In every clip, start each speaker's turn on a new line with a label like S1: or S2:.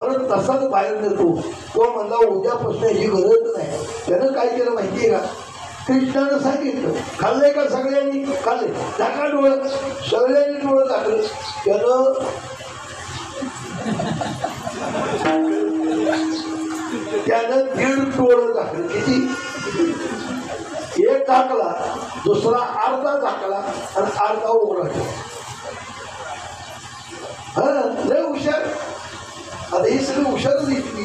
S1: पण तसाच बाहेर नेतो. तो म्हणला उद्यापासून याची गरज नाही. त्यानं काय केलं माहितीये का, कृष्णानं सांगितलं, खाल्लंय का सगळ्यांनी, खाल्ले, टाका डोळं, सगळ्यांनी डोळं टाकलं. त्यानं 1.5 डोळं टाकलं. किती? एक टाकला, दुसरा अर्धा टाकला आणि अर्धा उघडा ठेवला. हा लय हुशार. आता ही सगळी हुशारच दिसली.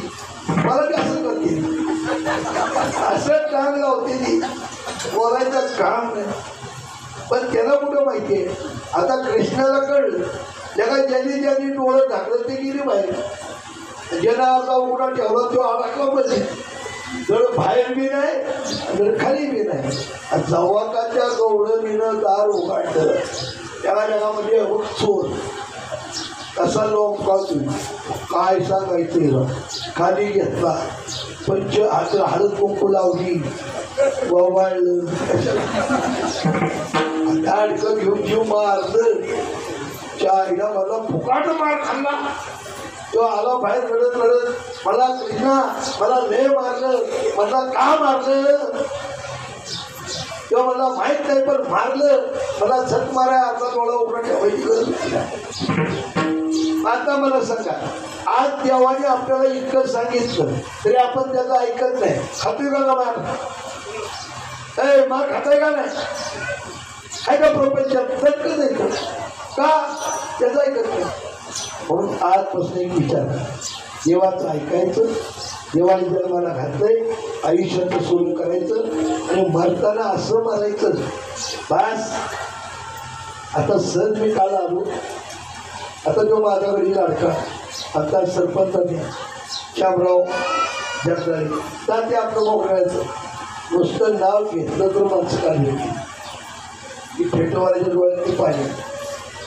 S1: मला बी असं करते, असं टांग लावते ती, बोलायचं काम नाही. पण त्याला कुठं माहितीये, आता कृष्णाला कळलं जगात ज्यांनी ज्यांनी डोळं टाकलं ते गेली बाहेर. ज्यानं आता उघडा ठेवला तो अडकला मध्ये, जर बाहेर बी नाही जर खाली बी नाही. जवाकाच्या गवळणीनं दार उघडलं, त्याला जगामध्ये चोर कसा लोक काय सांगायचं. खाली घेतला, पंच हळद कुंकू लावली, ववाळलं, अडकं घेऊन जीव मारलं. चायला मला फुकाट मार खाल्ला. तो आला बाहेर रडत रडत, मला कृष्णा मला लय मारलं, मला का मारलं. तेव्हा मला माहित नाही पण मारलं. मला झक माराय आता डोळा उघडा ठेवायची गरज नाही. आता मला सांगा, आज देवाने आपल्याला इतकं सांगितलं तरी आपण त्याचं ऐकत नाही. खातोय का मार, मार खाताय का नाही, आहे का प्रपंचात झटकत ऐकत का, त्याचं ऐकत नाही. म्हणून आजपासून एक विचार, देवाचं ऐकायचं, देवाने जन्माला घातलंय, आयुष्याचं सोडून करायचं आणि मरताना असं मारायचं बस. आता सर मी काल आलो, आता तो माझा घरी लाडका आता सरपंचाने शामराव जगदाळे ते आपलं मोकळायचं. नुसतं नाव घेतलं तर माणसं काढली की फेटवाल्याच्या डोळ्यात ते पाहिजे.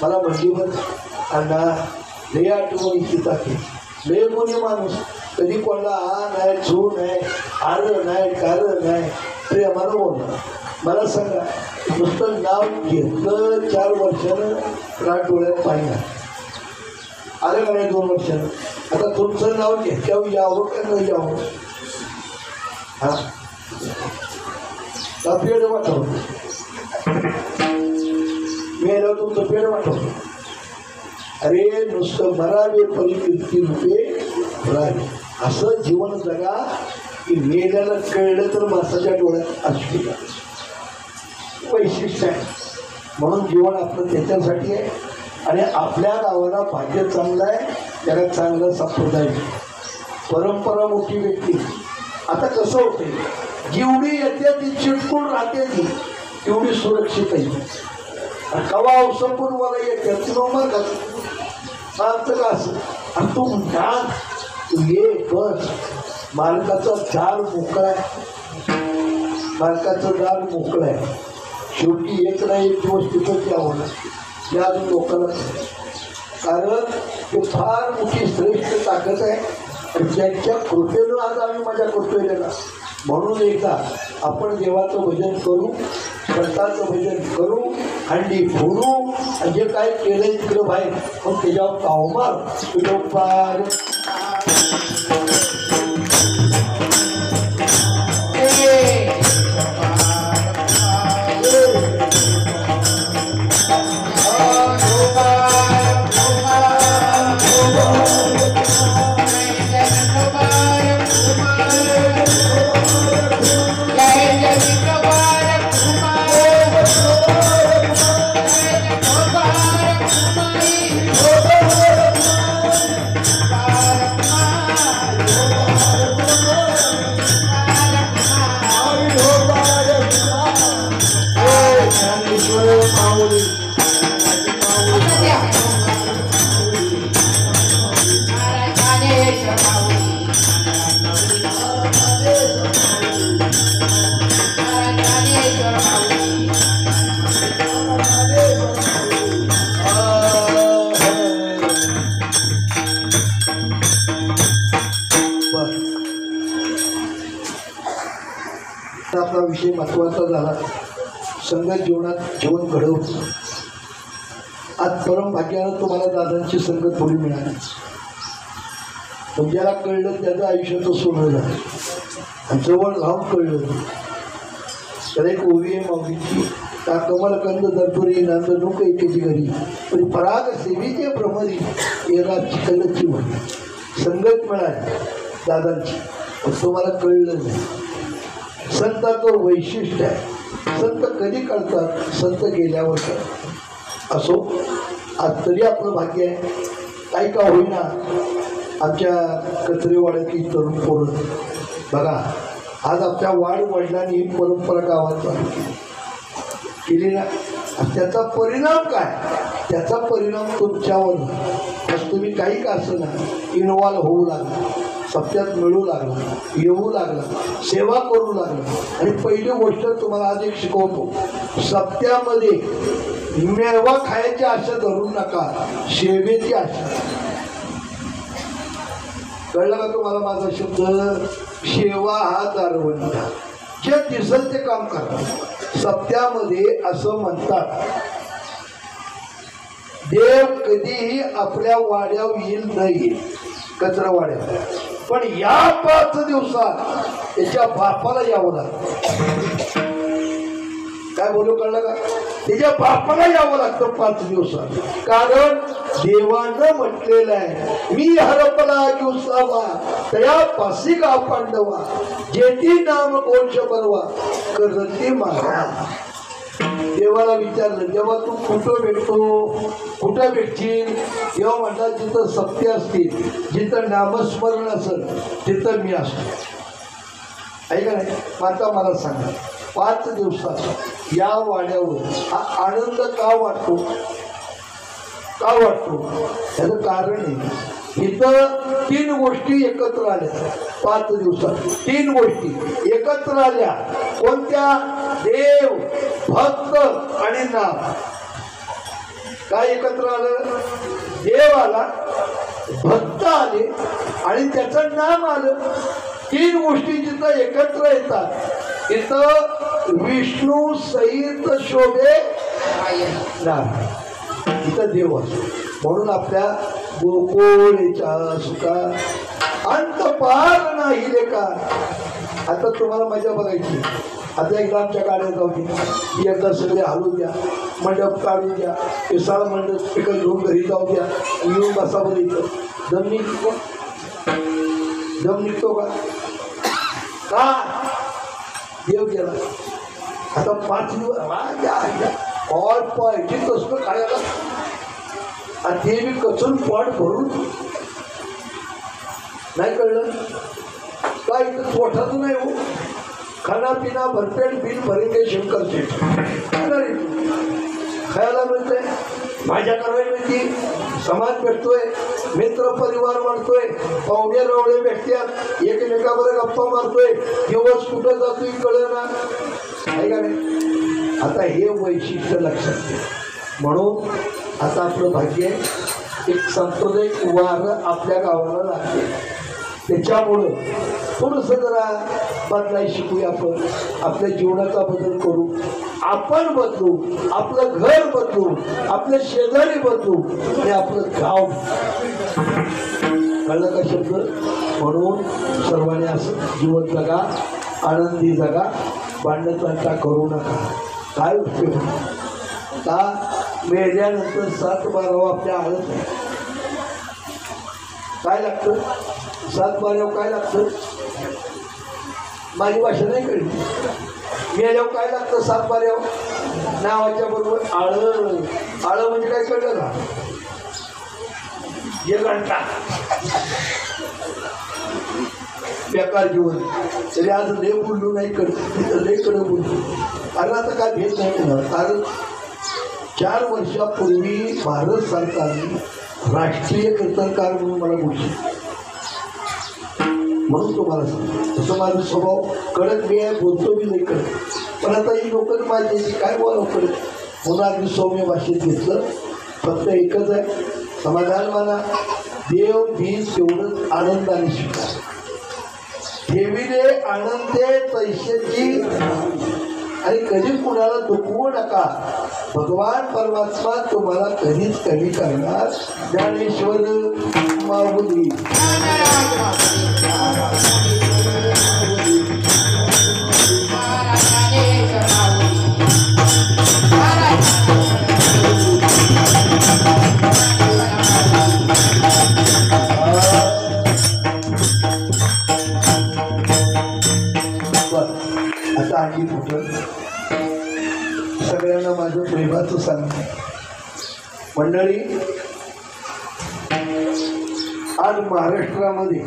S1: मला म्हणलीवर अण्णा लय आठवण इच्छित आहे. लय कोणी माणूस कधी कोणाला हा नाही, छू नाही, आलं नाही, कारण नाही, प्रेमानं बोलणार. मला सांगा, नुसतं नाव घेतलं 4 वर्षानं रात डोळ्यात पाहिजे आलं का नाही 2 वर्षानं. आता तुमचं नाव घेतल्यावर यावं का नाही यावं, हा का पेड वाटवतं, मेलं तुमचं पेड वाटवतं. अरे नुसतं मरावे परिकीर्ती रूपे राहावे, असं जीवन जगा की मेल्याला कळलं तर माणसाच्या डोळ्यात असू वैशिष्ट्य आहे. म्हणून जीवन आपलं त्याच्यासाठी आहे. आणि आपल्या गावाला भाग्य चांगलं आहे, त्याला चांगलं संप्रदाय, परंपरा मोठी व्यक्ती. आता कसं होते, जेवढी येते ती चिटकून राहते ती तेवढी सुरक्षित आहे. कवा संपून मला येते तुला मग सांगतं का असं, आणि तू म्हणता तू ये बस, मालकाचा दार मोकळा आहे, मालकाचं दार मोकळं आहे. शेवटी एक ना एक दिवस तिथंच यावं लागतं या अजून लोकांना, कारण ते फार मोठी श्रेष्ठ ताकद आहे. आणि त्यांच्या कृपेनं आज आम्ही माझ्या करतोय. म्हणून एकदा आपण देवाचं भजन करू, संतांचं भजन करू, हंडी फोडू, आणि जे काय केलंय तिकडं बाहेर मग त्याच्यावर ताव मार तुझं पार. आपला विषय महत्वाचा झाला. संगत जीवनात जीवन घडवतो. आज परम भाग्यानं तुम्हाला दादांची संगत थोडी मिळाली. पण ज्याला कळलं त्याचं आयुष्याचं सोनं झालं आणि जवळ राहून कळलं. त्याला एक ओवी आहे माऊलीची, त्या कमलकंद दर्परी नांद नुक एकेची घरी पण पराग सेवीचे भ्रमरी येरा चिकलची म्हणे. संगत मिळाली दादांची पण तुम्हाला कळलं नाही. संताचं वैशिष्ट्य आहे. संत कधी कळतात? संत गेल्यावर कळतात. असो, आज तरी आपलं भाग्य आहे. काही का होईना आमच्या कचरेवाड्यातली तरुण पोरं बघा, आज आपल्या वाढ वडिलांनी ही परंपरा गावात चालू केली ना. त्याचा परिणाम काय? त्याचा परिणाम तुमच्यावर. आज तुम्ही काही का असं ना इन्व्हॉल्व होऊ लागला, सत्यात मिळू लागला, येऊ लागला, सेवा करू लागला. आणि पहिली गोष्ट तुम्हाला आज एक शिकवतो, सत्यामध्ये मेवा खायची आशा धरू नका, सेवेची आशा. कळलं का तुम्हाला माझा शब्द? सेवा हा दारवंता, जे दिसल ते काम करतात. सत्यामध्ये असं म्हणतात, देव कधीही आपल्या वाड्यावर येईल नाही, कचरा वाड्यावर, पण या 5 दिवसात त्याच्या बापाला यावं लागतं. काय बोलू? कळलं का? त्याच्या बापाला यावं लागतं 5 दिवसात. कारण देवानं म्हटलेलं आहे, मी हरपला दिवसावा तया पासी गाव पांडवा, जेती नाम गोष बनवा करती मारा. देवाला विचारलं, जेव्हा तू कुठं भेटतो, कुठं भेटशील? तेव्हा म्हटलं, जिथं सत्य असतील, जिथं नामस्मरण असेल तिथं मी असतो. ऐका नाही. आता मला सांगा, 5 दिवसात या वाड्यावर हा आनंद का वाटतो? का वाटतो? त्याचं कारण आहे, इथं 3 गोष्टी एकत्र आल्या. 5 दिवसात 3 गोष्टी एकत्र आल्या. कोणत्या? देव, भक्त आणि नाम. काय एकत्र आलं? देव आला, भक्त आले आणि त्याचं नाम आलं. 3 गोष्टी जिथं एकत्र येतात तिथं विष्णू सहित शोभे नाम, तिथं देव असतो. म्हणून आपल्या गोकुळेच्या सुखा अंत पार नाही लेका. आता तुम्हाला मजा बघायची. आता एकदा आमच्या गाड्या जाऊ द्या, एकदा सगळे हलवून द्या, मंडप काढून द्या, विशाल मंडप पिकं घेऊन घरी जाऊ द्या, येऊन बसा बरं. इथं दम निघतो, दम निघतो का? का? देव गेला. आता 5 दिवस ऑल पाहिजे तसं खायला, आणि ते मी कचून पोट भरून. नाही कळलं काय? इथं पोटाचं नाही हो, खाना पिना भरपेट बिल भरेंगे शंकर शेठ. खायला मिळतंय, भाज्या करायला मिळते, समाज भेटतोय, मित्र परिवार वाढतोय, पाहुणे रवळे भेटतात, एकमेकाबरोबर गप्पा मारतोय, दिवस कुठं जातोय कळना. आहे का नाही? आता हे वैशिष्ट्य लक्षात घ्या. म्हणून आता आपलं भाग्य एक सांप्रदायिक वारं आपल्या गावाला लागते. त्याच्यामुळं थोडंसं जरा बदलाय शिकूया. आपण आपल्या जीवनाचा बदल करू, आपण बदलू, आपलं घर बदलू, आपले शेजारी बदलू आणि आपलं गाव. कळलं का शब्द? म्हणून सर्वांनी असं जीवन जगा, आनंदी जगा, भांडणतंटा करू नका. काय उपयोग? का मेल्यानंतर 7-12 आपल्या हळद आहे. काय लागतं? 7-12 काय लागतं? माझी भाषा नाही कळली. मेल्यावर काय लागतं? 7-12 नावाच्या बरोबर आळं. आळं म्हणजे काय कळलं का? 1 घंटा बेकार जीवन. तरी आज लय बोललो नाही, लय कडे बोललो. कारण आता काय भेट नाही होणार. कारण 4 वर्षापूर्वी भारत सरकारने राष्ट्रीय कीर्तनकार म्हणून मला घोषित. म्हणून तुम्हाला सांगतो, तसं माझा स्वभाव कडक मी आहे, बोलतो मी नाही कडक. पण आता ही लोक माझी काय बोलावं कडक, म्हणून अगदी सौम्य भाषेत घेतलं. फक्त एकच आहे, समाधान माना, देव भी तेवढंच आनंदाने स्वीकार. ठेविले आनंदे पैशाची आणि कधी कुणाला दुखवू नका. भगवान परमात्मा तुम्हाला कधीच कमी करणार. ज्ञानेश्वर माऊली आता आणखी कुठं सगळ्यांना माझं प्रेमाचं सांगतो. मंडळी, आज महाराष्ट्रामध्ये